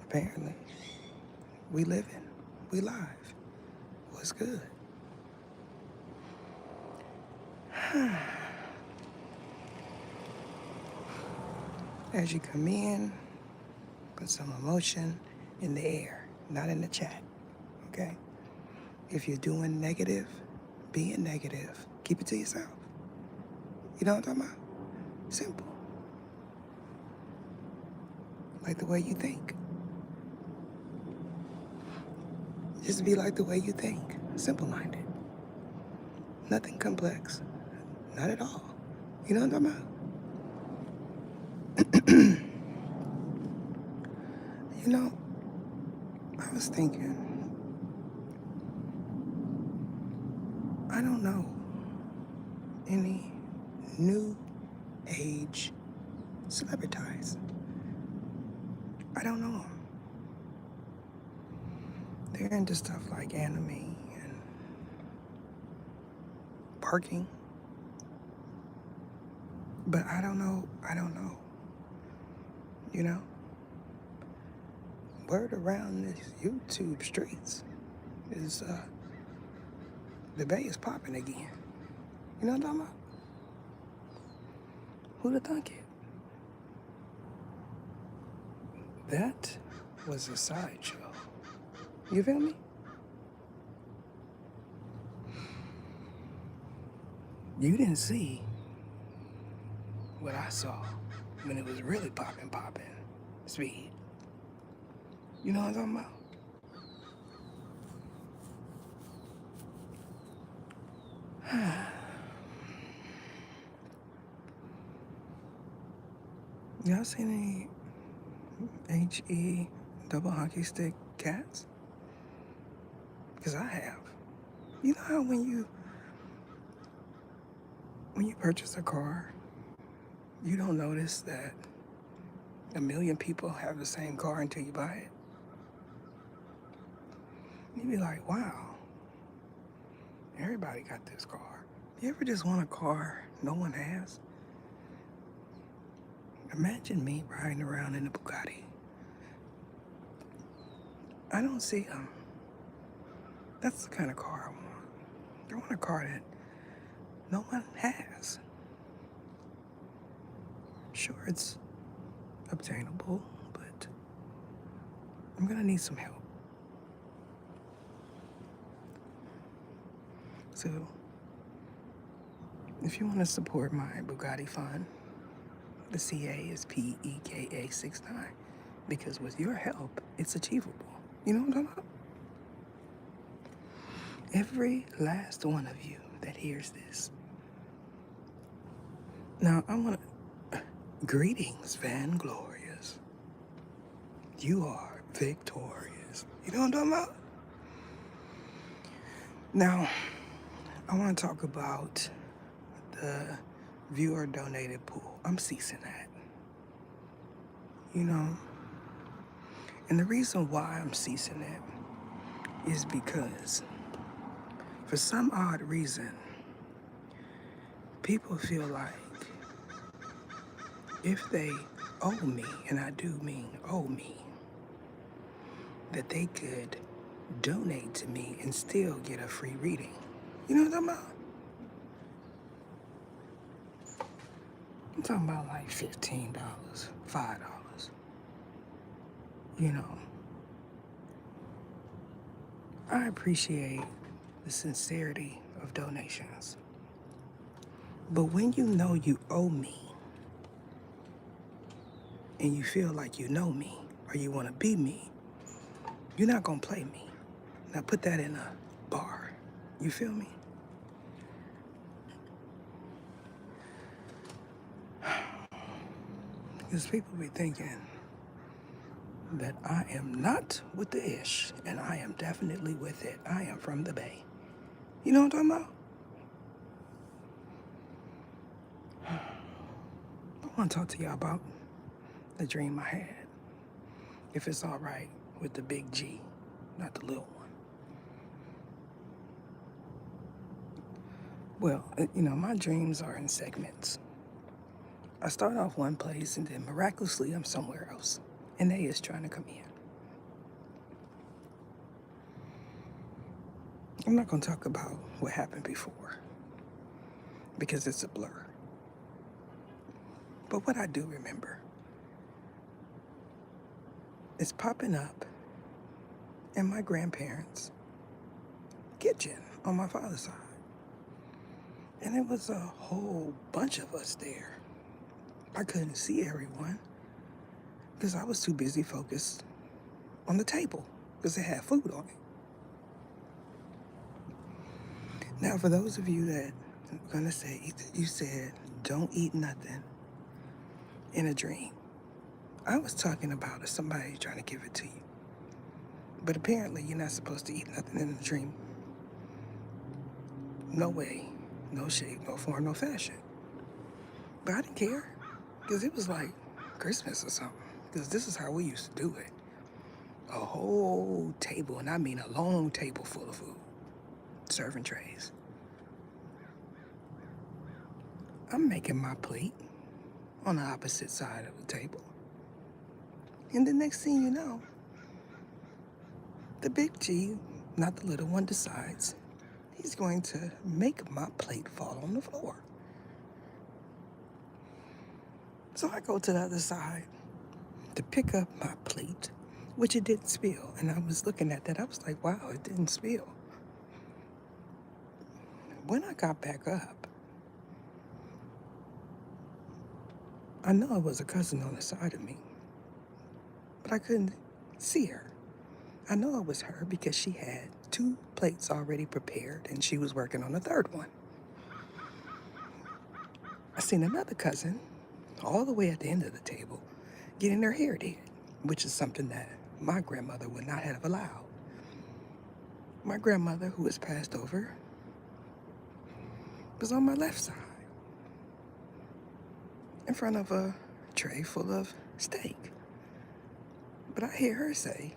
Apparently, we living, we live. What's good? As you come in, put some emotion in the air, not in the chat, okay? If you're doing negative, being negative, keep it to yourself. You know what I'm talking about? Simple. Like the way you think. Just be like the way you think. Simple-minded. Nothing complex. Not at all. You know what I'm talking about? You know, I was thinking, I don't know any new age celebrities. I don't know them. They're into stuff like anime and parking. But I don't know. You know? Word around this YouTube streets is the Bay is popping again. You know what I'm talking about? Who'd have thunk it? That was a sideshow. You feel me? You didn't see what I saw when it was really popping speed. You know what I'm talking about? Y'all seen any HE double hockey stick cats? Because I have. You know how when you purchase a car, you don't notice that a million people have the same car until you buy it? You be like, wow, everybody got this car. You ever just want a car no one has? Imagine me riding around in a Bugatti. I don't see them. That's the kind of car I want. I want a car that no one has. Sure, it's obtainable, but I'm gonna need some help. So, if you want to support my Bugatti fund, the CA is PEKA69, because with your help, it's achievable. You know what I'm talking about? Every last one of you that hears this. Now, I want to... Greetings, Van Glorious. You are victorious. You know what I'm talking about? Now, I want to talk about the viewer donated pool. I'm ceasing that. You know? And the reason why I'm ceasing it is because for some odd reason, people feel like if they owe me, and I do mean owe me, that they could donate to me and still get a free reading. You know what I'm talking about? I'm talking about like $15, $5. You know, I appreciate the sincerity of donations. But when you know you owe me, and you feel like you know me, or you want to be me, you're not going to play me. Now put that in a bar. You feel me? Because people be thinking that I am not with the ish, and I am definitely with it. I am from the Bay. You know what I'm talking about? I want to talk to y'all about the dream I had. If it's all right with the big G, not the little one. Well, you know, my dreams are in segments. I start off one place and then miraculously I'm somewhere else. And they is trying to come in. I'm not going to talk about what happened before because it's a blur. But what I do remember is popping up in my grandparents' kitchen on my father's side. And it was a whole bunch of us there. I couldn't see everyone because I was too busy focused on the table because it had food on it. Now, for those of you that are going to say, you said, don't eat nothing in a dream. I was talking about somebody trying to give it to you. But apparently you're not supposed to eat nothing in a dream. No way, no shape, no form, no fashion. But I didn't care because it was like Christmas or something. Because this is how we used to do it. A whole table, and I mean a long table full of food, serving trays. I'm making my plate on the opposite side of the table. And the next thing you know, the big G, not the little one, decides he's going to make my plate fall on the floor. So I go to the other side to pick up my plate, which it didn't spill. And I was looking at that, I was like, wow, it didn't spill. When I got back up, I know it was a cousin on the side of me, but I couldn't see her. I know it was her because she had 2 plates already prepared and she was working on the third one. I seen another cousin all the way at the end of the table getting her hair did, which is something that my grandmother would not have allowed. My grandmother, who was passed over, was on my left side in front of a tray full of steak. But I hear her say,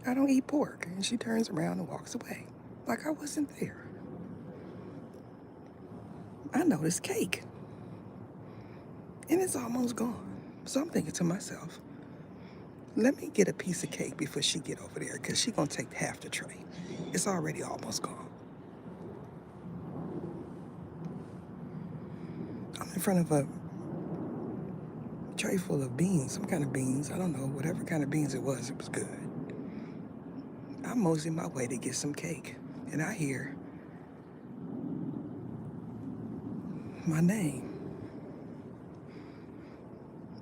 I don't eat pork. And she turns around and walks away like I wasn't there. I noticed cake. And it's almost gone. So I'm thinking to myself, let me get a piece of cake before she get over there because she going to take half the tray. It's already almost gone. I'm in front of a tray full of beans, some kind of beans. I don't know, whatever kind of beans it was good. I mosey my way to get some cake, and I hear my name.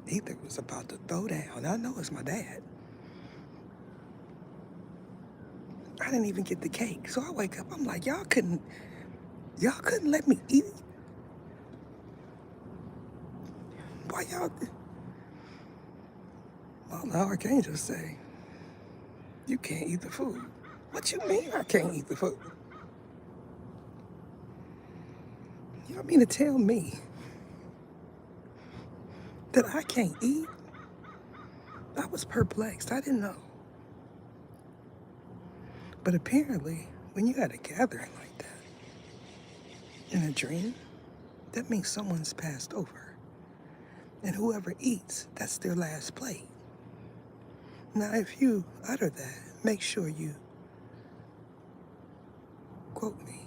Ether was about to throw down. I know it's my dad. I didn't even get the cake. So I wake up, I'm like, y'all couldn't let me eat it? Why y'all? Well, now I can't just say, you can't eat the food. What you mean I can't eat the food? Y'all mean to tell me that I can't eat? I was perplexed. I didn't know. But apparently, when you had a gathering like that, in a dream, that means someone's passed over. And whoever eats, that's their last plate. Now, if you utter that, make sure you quote me.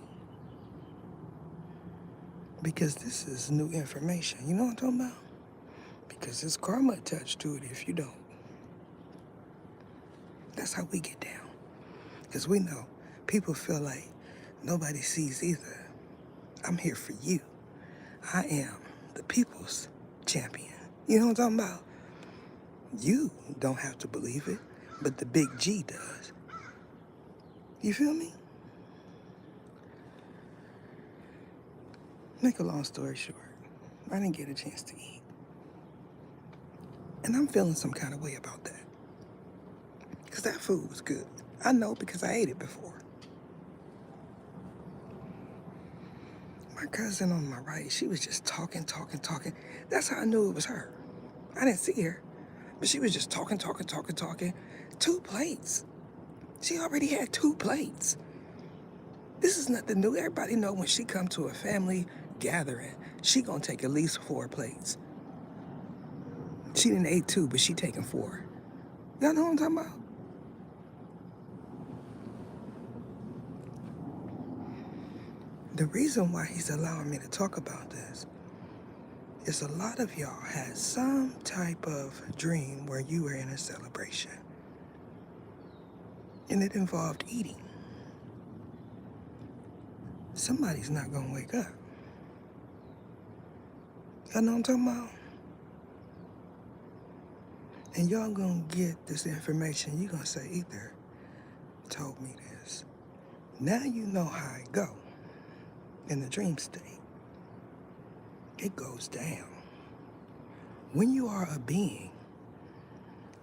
Because this is new information. You know what I'm talking about? Because there's karma attached to it if you don't. That's how we get down. Because we know people feel like nobody sees either. I'm here for you. I am the people's champion. You know what I'm talking about? You don't have to believe it, but the big G does. You feel me? Make a long story short, I didn't get a chance to eat. And I'm feeling some kind of way about that. Because that food was good. I know because I ate it before. My cousin on my right, she was just talking. That's how I knew it was her. I didn't see her, but she was just talking. 2 plates. She already had 2 plates. This is nothing new. Everybody know when she come to a family gathering, she gonna take at least 4 plates. She didn't ate 2, but she taking 4. Y'all know what I'm talking about? The reason why he's allowing me to talk about this is a lot of y'all had some type of dream where you were in a celebration. And it involved eating. Somebody's not gonna wake up. Y'all know what I'm talking about? And y'all gonna get this information. You're gonna say, Ether told me this. Now you know how it go in the dream state. It goes down. When you are a being,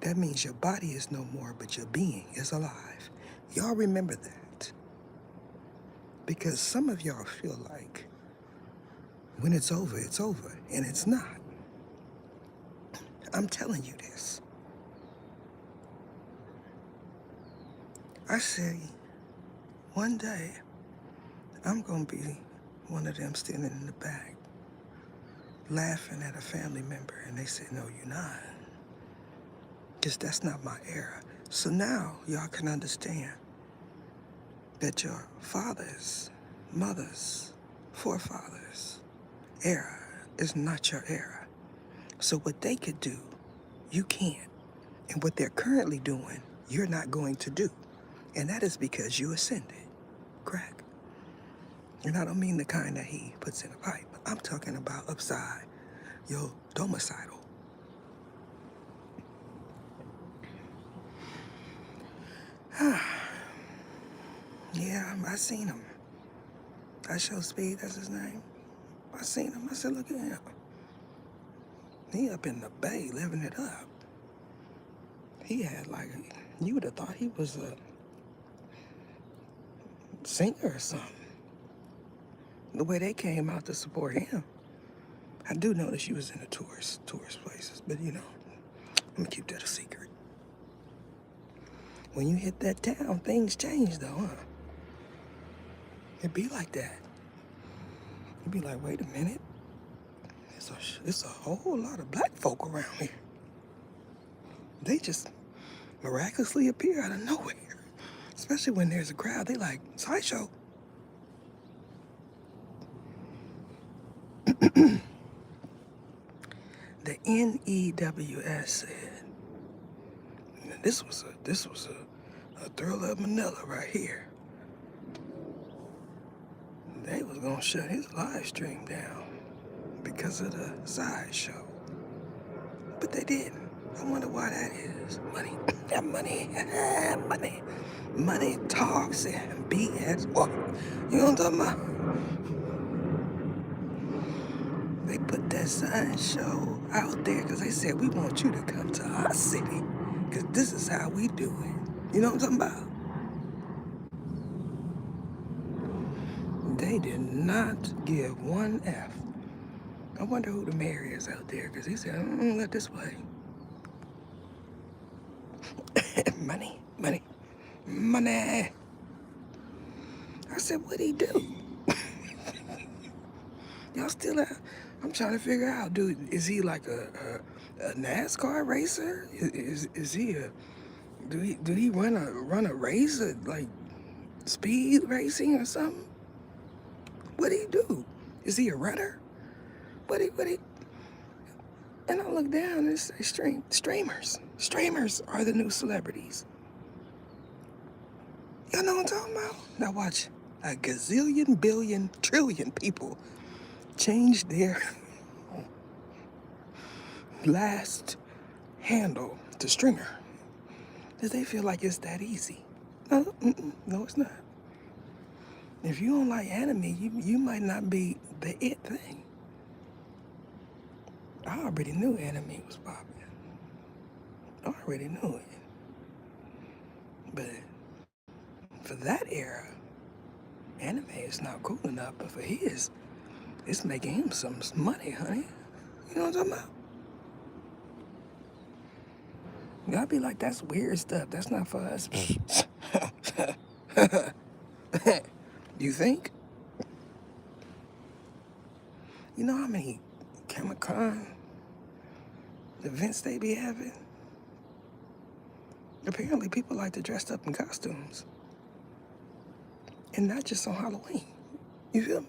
that means your body is no more, but your being is alive. Y'all remember that. Because some of y'all feel like when it's over, and it's not. I'm telling you this. I say, one day, I'm gonna be one of them standing in the back, laughing at a family member, and they say, no, you're not. Because that's not my era. So now y'all can understand that your fathers, mothers, forefathers era is not your era. So what they could do, you can't. And what they're currently doing, you're not going to do. And that is because you ascended. Correct? And I don't mean the kind that he puts in a pipe. I'm talking about upside your domicile. Yeah, I seen him. I show Speed, that's his name. I seen him. I said, look at him. He up in the bay living it up. He had like, you would have thought he was a singer or something. The way they came out to support him. I do notice she was in the tourist places, but you know, I'm gonna keep that a secret. When you hit that town, things change though, huh? It be like that. You be like, wait a minute. It's a whole lot of black folk around here. They just miraculously appear out of nowhere. Especially when there's a crowd. They like, sideshow. The NEWS said, this was a Thriller of Manila right here. They was gonna shut his live stream down because of the sideshow. But they didn't. I wonder why that is. Money. That money. Money. Money talks and BS. Well, you know what I'm talking about? They put that sideshow out there because they said, we want you to come to our city because this is how we do it. You know what I'm talking about? They did not give one F. I wonder who the mayor is out there because he said, let this play. Money, money, money. I said, what'd he do? Y'all still out? I'm trying to figure out, dude, is he like a NASCAR racer? Is he a, do he run a race, like speed racing or something? What'd he do? Is he a runner? What he? And I look down and it says streamers. Streamers are the new celebrities. Y'all know what I'm talking about? Now watch, a gazillion, billion, trillion people change their last handle to streamer. Because they feel like it's that easy. No, no, it's not. If you don't like anime, you might not be the it thing. I already knew anime was popping. I already knew it. But for that era, anime is not cool enough. But for his, it's making him some money, honey. You know what I'm talking about? Y'all be like, that's weird stuff. That's not for us. You think? You know how many Comic-Con events they be having? Apparently people like to dress up in costumes. And not just on Halloween. You feel me?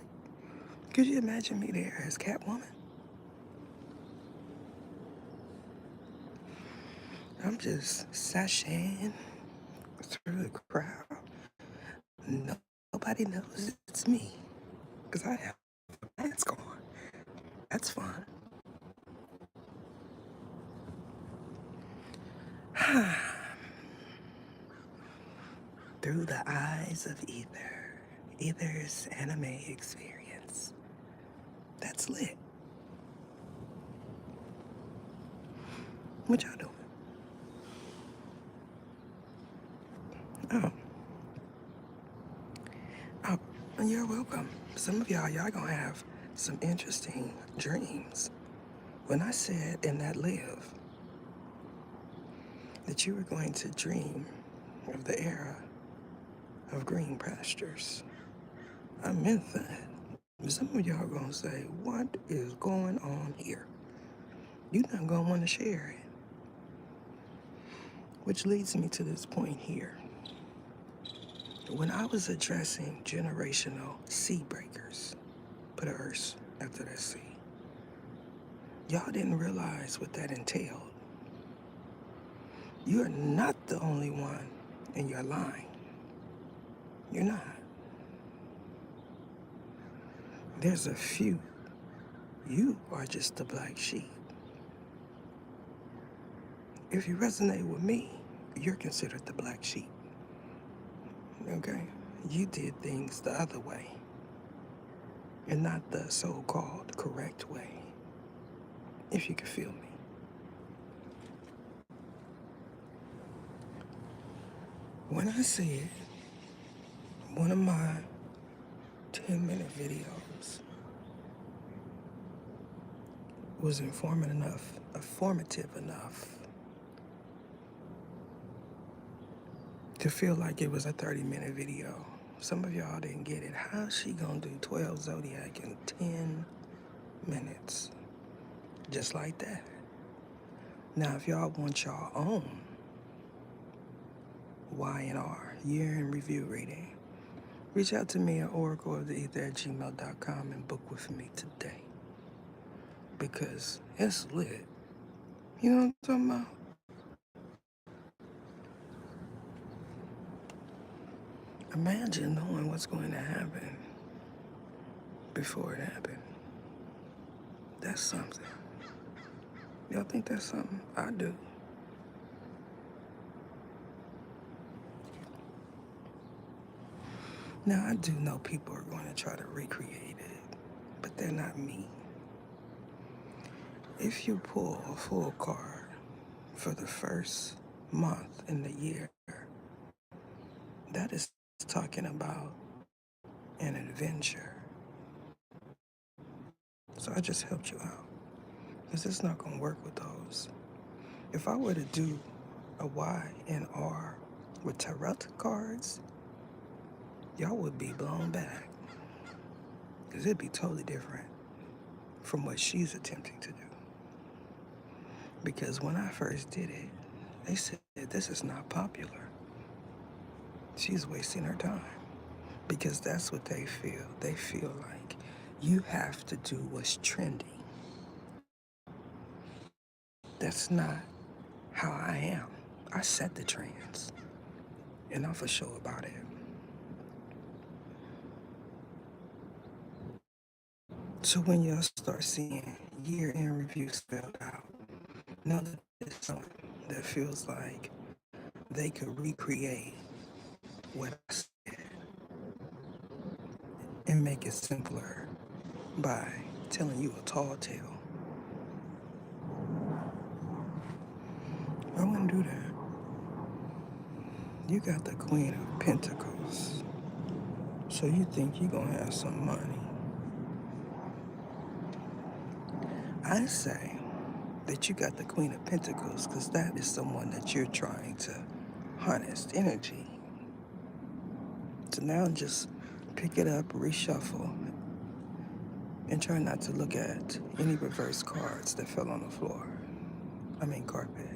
Could you imagine me there as Catwoman? I'm just sashaying through the crowd. Nobody knows it's me because I have a mask on. That's fun. Through the eyes of Ether. Ether's anime experience. That's lit. What y'all doing? Oh, oh, you're welcome. Some of y'all gonna have some interesting dreams. When I said in that live that you were going to dream of the era of green pastures, I meant that. Some of y'all gonna say, what is going on here? You're not gonna wanna share it. Which leads me to this point here. When I was addressing generational sea breakers, put a hearse after that sea, y'all didn't realize what that entailed. You are not the only one in your line. You're not. There's a few. You are just the black sheep. If you resonate with me, you're considered the black sheep. Okay? You did things the other way and not the so-called correct way, if you can feel me. When I said one of my 10-minute videos was informative enough to feel like it was a 30-minute video. Some of y'all didn't get it. How's she gonna do 12 Zodiac in 10 minutes? Just like that. Now, if y'all want y'all own Y&R, year in review reading, reach out to me at oracleoftheether@gmail.com and book with me today. Because it's lit. You know what I'm talking about? Imagine knowing what's going to happen before it happened. That's something. Y'all think that's something? I do. Now, I do know people are going to try to recreate it, but they're not me. If you pull a full card for the first month in the year, that is talking about an adventure. So I just helped you out, because it's not going to work with those. If I were to do a Y and R with tarot cards, y'all would be blown back, because it'd be totally different from what she's attempting to do. Because when I first did it, they said this is not popular. She's wasting her time. Because that's what they feel. They feel like you have to do what's trending. That's not how I am. I set the trends, and I'm for sure about it. So when y'all start seeing year in review spelled out, know that it's someone that feels like they could recreate what I said and make it simpler by telling you a tall tale. I wouldn't do that. You got the Queen of Pentacles, so you think you're gonna have some money. I say that you got the Queen of Pentacles because that is someone that you're trying to harness energy. So now just pick it up, reshuffle, and try not to look at any reverse cards that fell on the floor. Carpet.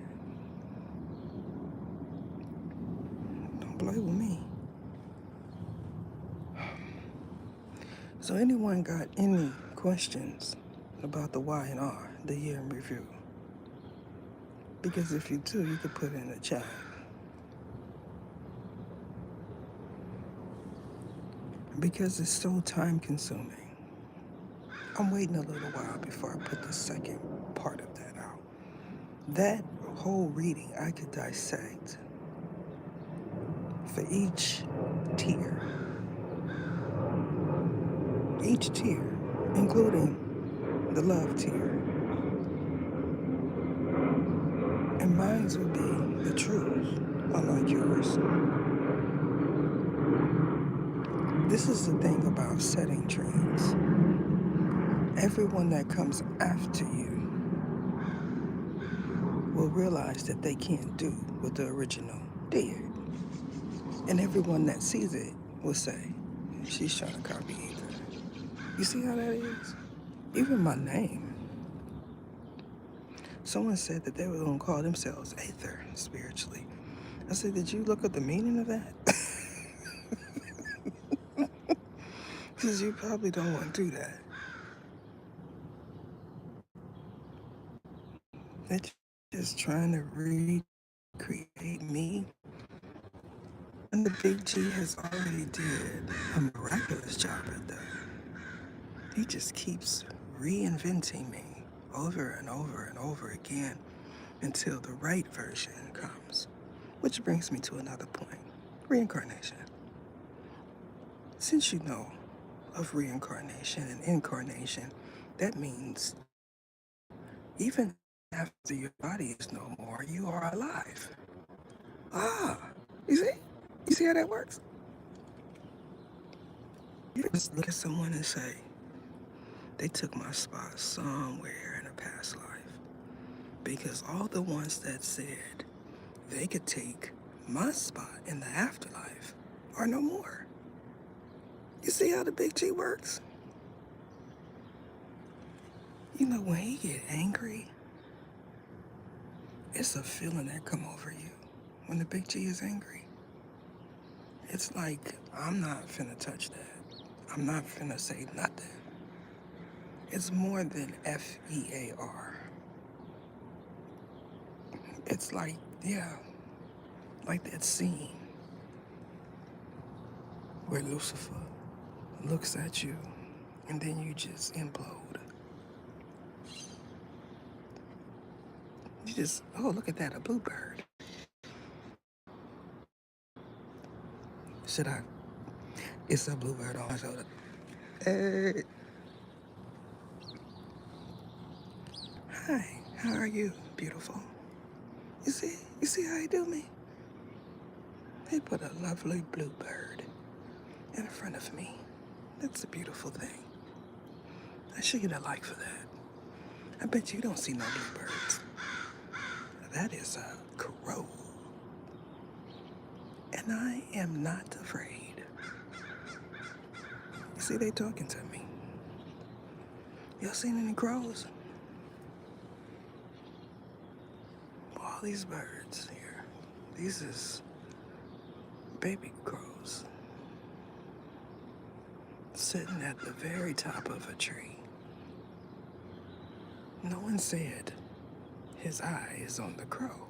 Don't play with me. So anyone got any questions about the Y and R, the year in review? Because if you do, you could put it in the chat. Because it's so time consuming. I'm waiting a little while before I put the second part of that out. That whole reading I could dissect for each tier, including the love tier. And mine would be the truth, unlike yours. This is the thing about setting trends. Everyone that comes after you will realize that they can't do what the original did. And everyone that sees it will say, she's trying to copy Ether. You see how that is? Even my name. Someone said that they were going to call themselves Aether spiritually. I said, did you look up the meaning of that? Because you probably don't want to do that. They're just trying to recreate me. And the Big G has already did a miraculous job at that. He just keeps reinventing me over and over and over again until the right version comes. Which brings me to another point. Reincarnation. Since you know of reincarnation and incarnation, that means even after your body is no more, you are alive. Ah, you see? You see how that works? You just look at someone and say, they took my spot somewhere in a past life. Because all the ones that said they could take my spot in the afterlife are no more. You see how the Big G works? You know, when he get angry, it's a feeling that come over you when the Big G is angry. It's like, I'm not finna touch that. I'm not finna say nothing. It's more than F-E-A-R. It's like, yeah, like that scene where Lucifer looks at you and then you just implode. You just, oh, look at that, a bluebird. Should I? It's a bluebird on my shoulder. Hey. Hi, how are you, beautiful? You see how he do me? He put a lovely bluebird in front of me. That's a beautiful thing. I should get a like for that. I bet you don't see no bluebirds. That is a crow. And I am not afraid. You see, they talking to me. Y'all seen any crows? All these birds here. These is baby crows sitting at the very top of a tree. No one said his eye is on the crow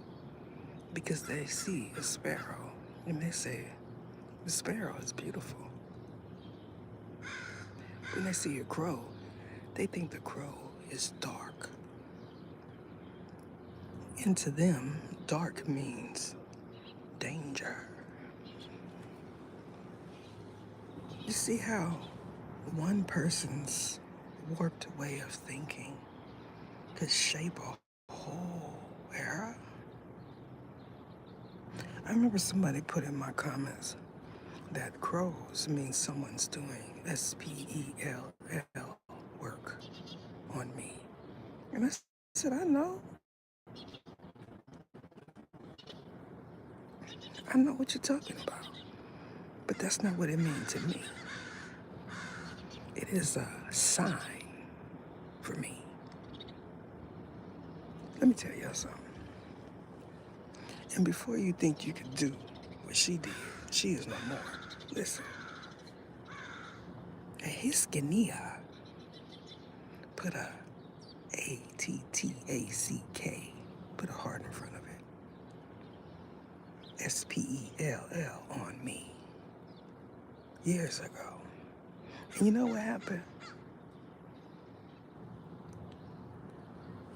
because they see a sparrow and they say the sparrow is beautiful. When they see a crow, they think the crow is dark. And to them, dark means danger. You see how one person's warped way of thinking could shape a whole era? I remember somebody put in my comments that crows means someone's doing spell work on me. And I said, I know what you're talking about. But that's not what it means to me. It is a sign for me. Let me tell y'all something. And before you think you can do what she did, she is no more. Listen, A Hispania. Put a A-T-T-A-C-K. Put a heart in front of it. S-P-E-L-L on me. Years ago. And you know what happened?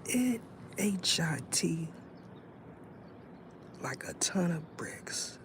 It H-I-T like a ton of bricks.